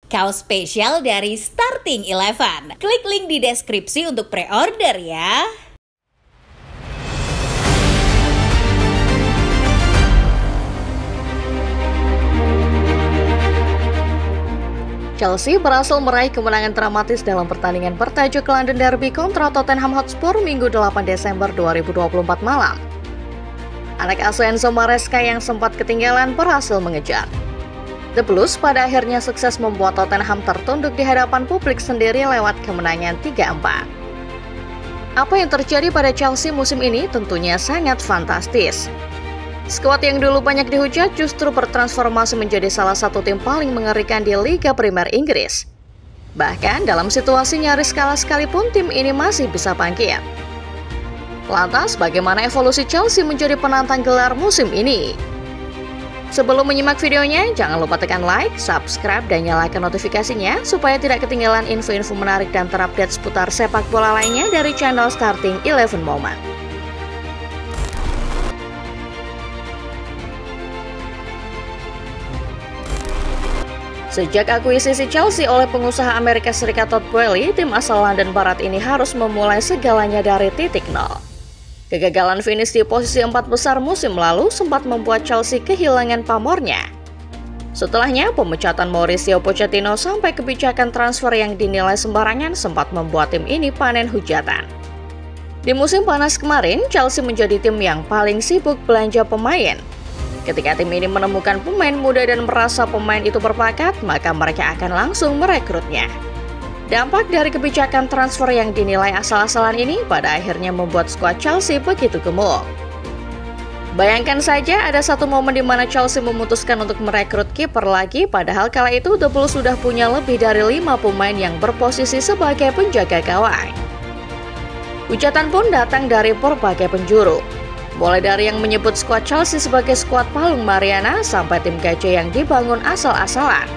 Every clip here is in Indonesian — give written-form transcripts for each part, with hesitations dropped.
Kaos spesial dari Starting Eleven. Klik link di deskripsi untuk pre-order ya. Chelsea berhasil meraih kemenangan dramatis dalam pertandingan bertajuk London Derby kontra Tottenham Hotspur Minggu 8 Desember 2024 malam. Anak asuh Enzo Maresca yang sempat ketinggalan berhasil mengejar. The Blues pada akhirnya sukses membuat Tottenham tertunduk di hadapan publik sendiri lewat kemenangan 3-4. Apa yang terjadi pada Chelsea musim ini tentunya sangat fantastis. Skuad yang dulu banyak dihujat justru bertransformasi menjadi salah satu tim paling mengerikan di Liga Primer Inggris. Bahkan dalam situasi nyaris kalah sekalipun tim ini masih bisa bangkit. Lantas bagaimana evolusi Chelsea menjadi penantang gelar musim ini? Sebelum menyimak videonya, jangan lupa tekan like, subscribe, dan nyalakan notifikasinya supaya tidak ketinggalan info-info menarik dan terupdate seputar sepak bola lainnya dari channel Starting Eleven Moment. Sejak akuisisi Chelsea oleh pengusaha Amerika Serikat Todd Boehly, tim asal London Barat ini harus memulai segalanya dari titik nol. Kegagalan finish di posisi 4 besar musim lalu sempat membuat Chelsea kehilangan pamornya. Setelahnya, pemecatan Mauricio Pochettino sampai kebijakan transfer yang dinilai sembarangan sempat membuat tim ini panen hujatan. Di musim panas kemarin, Chelsea menjadi tim yang paling sibuk belanja pemain. Ketika tim ini menemukan pemain muda dan merasa pemain itu berbakat, maka mereka akan langsung merekrutnya. Dampak dari kebijakan transfer yang dinilai asal-asalan ini pada akhirnya membuat skuad Chelsea begitu gemuk. Bayangkan saja ada satu momen di mana Chelsea memutuskan untuk merekrut kiper lagi, padahal kala itu The Blues sudah punya lebih dari 5 pemain yang berposisi sebagai penjaga gawang. Hujatan pun datang dari berbagai penjuru. Mulai dari yang menyebut skuad Chelsea sebagai skuad Palung Mariana sampai tim gajah yang dibangun asal-asalan.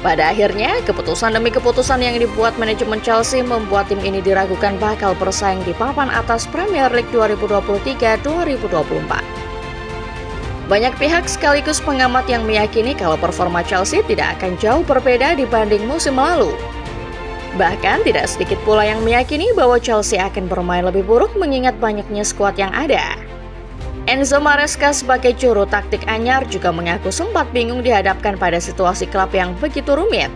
Pada akhirnya, keputusan demi keputusan yang dibuat manajemen Chelsea membuat tim ini diragukan bakal bersaing di papan atas Premier League 2023-2024. Banyak pihak sekaligus pengamat yang meyakini kalau performa Chelsea tidak akan jauh berbeda dibanding musim lalu. Bahkan tidak sedikit pula yang meyakini bahwa Chelsea akan bermain lebih buruk mengingat banyaknya skuad yang ada. Enzo Maresca sebagai juru taktik anyar juga mengaku sempat bingung dihadapkan pada situasi klub yang begitu rumit.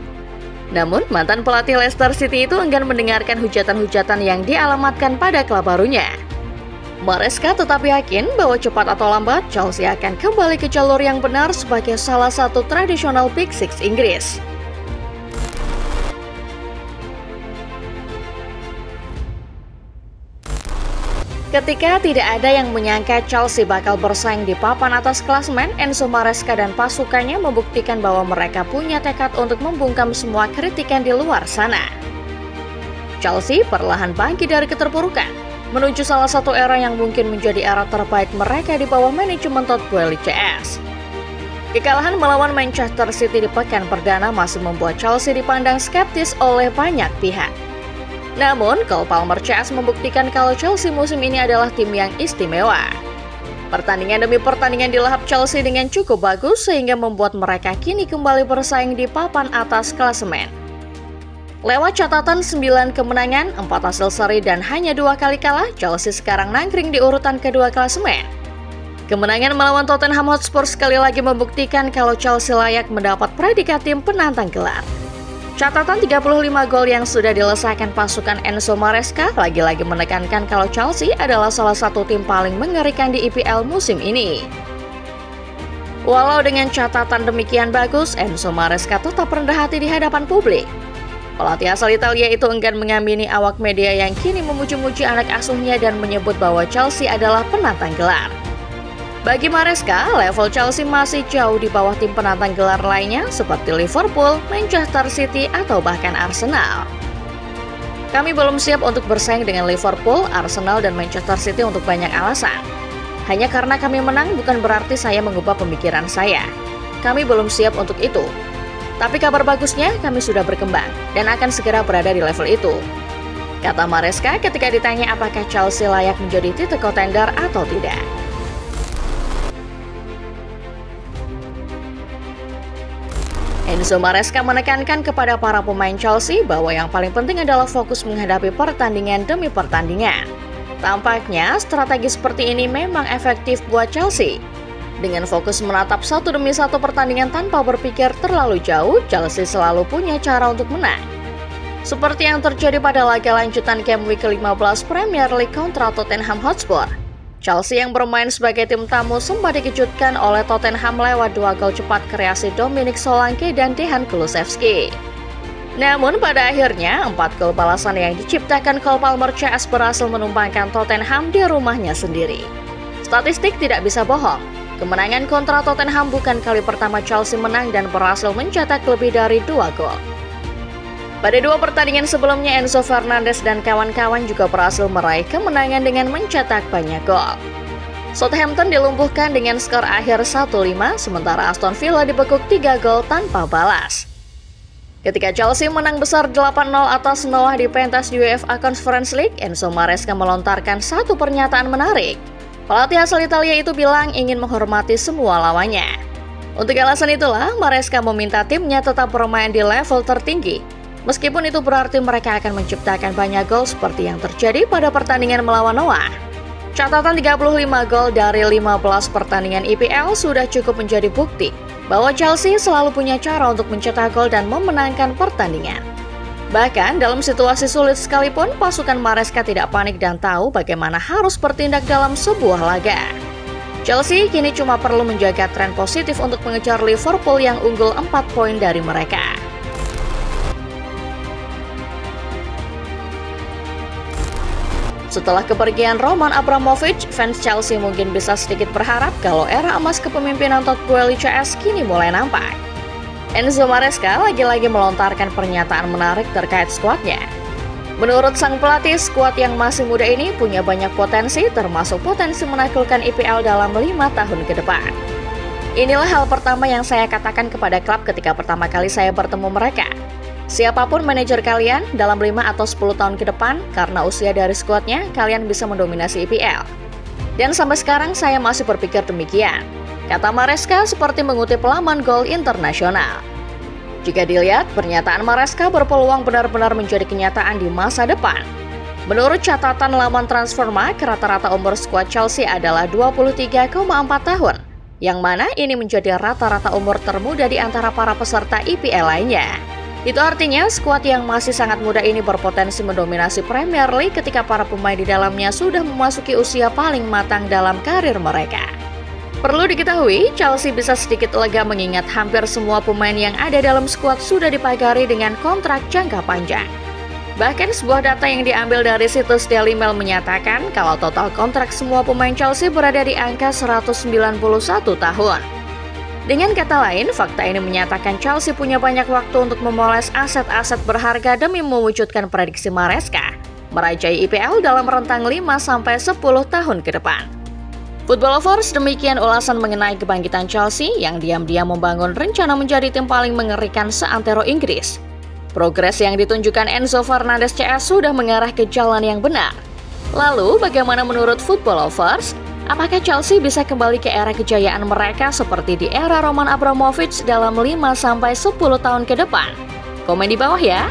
Namun, mantan pelatih Leicester City itu enggan mendengarkan hujatan-hujatan yang dialamatkan pada klub barunya. Maresca tetap yakin bahwa cepat atau lambat Chelsea akan kembali ke jalur yang benar sebagai salah satu tradisional Big Six Inggris. Ketika tidak ada yang menyangka Chelsea bakal bersaing di papan atas klasemen, Enzo Maresca dan pasukannya membuktikan bahwa mereka punya tekad untuk membungkam semua kritikan di luar sana. Chelsea perlahan bangkit dari keterpurukan, menuju salah satu era yang mungkin menjadi era terbaik mereka di bawah manajemen Todd Boehly CS. Kekalahan melawan Manchester City di pekan perdana masih membuat Chelsea dipandang skeptis oleh banyak pihak. Namun, Cole Palmer CS membuktikan kalau Chelsea musim ini adalah tim yang istimewa. Pertandingan demi pertandingan dilahap Chelsea dengan cukup bagus sehingga membuat mereka kini kembali bersaing di papan atas klasemen. Lewat catatan 9 kemenangan, 4 hasil seri dan hanya 2 kali kalah, Chelsea sekarang nangkring di urutan kedua klasemen. Kemenangan melawan Tottenham Hotspur sekali lagi membuktikan kalau Chelsea layak mendapat predikat tim penantang gelar. Catatan 35 gol yang sudah dilesaikan pasukan Enzo Maresca lagi-lagi menekankan kalau Chelsea adalah salah satu tim paling mengerikan di EPL musim ini. Walau dengan catatan demikian bagus, Enzo Maresca tetap rendah hati di hadapan publik. Pelatih asal Italia itu enggan mengamini awak media yang kini memuji-muji anak asuhnya dan menyebut bahwa Chelsea adalah penantang gelar. Bagi Maresca, level Chelsea masih jauh di bawah tim penantang gelar lainnya seperti Liverpool, Manchester City, atau bahkan Arsenal. Kami belum siap untuk bersaing dengan Liverpool, Arsenal, dan Manchester City untuk banyak alasan. Hanya karena kami menang bukan berarti saya mengubah pemikiran saya. Kami belum siap untuk itu. Tapi kabar bagusnya, kami sudah berkembang dan akan segera berada di level itu, kata Maresca ketika ditanya apakah Chelsea layak menjadi title contender atau tidak. Enzo Maresca menekankan kepada para pemain Chelsea bahwa yang paling penting adalah fokus menghadapi pertandingan demi pertandingan. Tampaknya strategi seperti ini memang efektif buat Chelsea. Dengan fokus menatap satu demi satu pertandingan tanpa berpikir terlalu jauh, Chelsea selalu punya cara untuk menang. Seperti yang terjadi pada laga lanjutan Game Week ke-15 Premier League kontra Tottenham Hotspur. Chelsea yang bermain sebagai tim tamu sempat dikejutkan oleh Tottenham lewat 2 gol cepat kreasi Dominic Solanke dan Dejan Kulusevski. Namun pada akhirnya 4 gol balasan yang diciptakan Cole Palmer CS berhasil menumpangkan Tottenham di rumahnya sendiri. Statistik tidak bisa bohong. Kemenangan kontra Tottenham bukan kali pertama Chelsea menang dan berhasil mencetak lebih dari 2 gol. Pada 2 pertandingan sebelumnya, Enzo Fernandez dan kawan-kawan juga berhasil meraih kemenangan dengan mencetak banyak gol. Southampton dilumpuhkan dengan skor akhir 1-5, sementara Aston Villa dibekuk 3 gol tanpa balas. Ketika Chelsea menang besar 8-0 atas Noah di pentas UEFA Conference League, Enzo Maresca melontarkan satu pernyataan menarik. Pelatih asal Italia itu bilang ingin menghormati semua lawannya. Untuk alasan itulah, Maresca meminta timnya tetap bermain di level tertinggi. Meskipun itu berarti mereka akan menciptakan banyak gol seperti yang terjadi pada pertandingan melawan Noah. Catatan 35 gol dari 15 pertandingan IPL sudah cukup menjadi bukti bahwa Chelsea selalu punya cara untuk mencetak gol dan memenangkan pertandingan. Bahkan dalam situasi sulit sekalipun, pasukan Maresca tidak panik dan tahu bagaimana harus bertindak dalam sebuah laga. Chelsea kini cuma perlu menjaga tren positif untuk mengejar Liverpool yang unggul 4 poin dari mereka. Setelah kepergian Roman Abramovich, fans Chelsea mungkin bisa sedikit berharap kalau era emas kepemimpinan Todd Boehly CS kini mulai nampak. Enzo Maresca lagi-lagi melontarkan pernyataan menarik terkait skuadnya. Menurut sang pelatih, skuad yang masih muda ini punya banyak potensi, termasuk potensi menaklukkan IPL dalam 5 tahun ke depan. Inilah hal pertama yang saya katakan kepada klub ketika pertama kali saya bertemu mereka. Siapapun manajer kalian, dalam 5 atau 10 tahun ke depan, karena usia dari skuadnya, kalian bisa mendominasi IPL. Dan sampai sekarang saya masih berpikir demikian, kata Maresca seperti mengutip laman Goal Internasional. Jika dilihat, pernyataan Maresca berpeluang benar-benar menjadi kenyataan di masa depan. Menurut catatan laman Transfermarkt, rata-rata umur skuad Chelsea adalah 23,4 tahun, yang mana ini menjadi rata-rata umur termuda di antara para peserta IPL lainnya. Itu artinya skuad yang masih sangat muda ini berpotensi mendominasi Premier League ketika para pemain di dalamnya sudah memasuki usia paling matang dalam karir mereka. Perlu diketahui, Chelsea bisa sedikit lega mengingat hampir semua pemain yang ada dalam skuad sudah dipagari dengan kontrak jangka panjang. Bahkan sebuah data yang diambil dari situs Daily Mail menyatakan kalau total kontrak semua pemain Chelsea berada di angka 191 tahun. Dengan kata lain, fakta ini menyatakan Chelsea punya banyak waktu untuk memoles aset-aset berharga demi mewujudkan prediksi Maresca merajai IPL dalam rentang 5-10 tahun ke depan. Football Lovers, demikian ulasan mengenai kebangkitan Chelsea yang diam-diam membangun rencana menjadi tim paling mengerikan seantero Inggris. Progres yang ditunjukkan Enzo Fernandez CS sudah mengarah ke jalan yang benar. Lalu, bagaimana menurut Football Lovers? Apakah Chelsea bisa kembali ke era kejayaan mereka seperti di era Roman Abramovich dalam 5-10 tahun ke depan? Komen di bawah ya!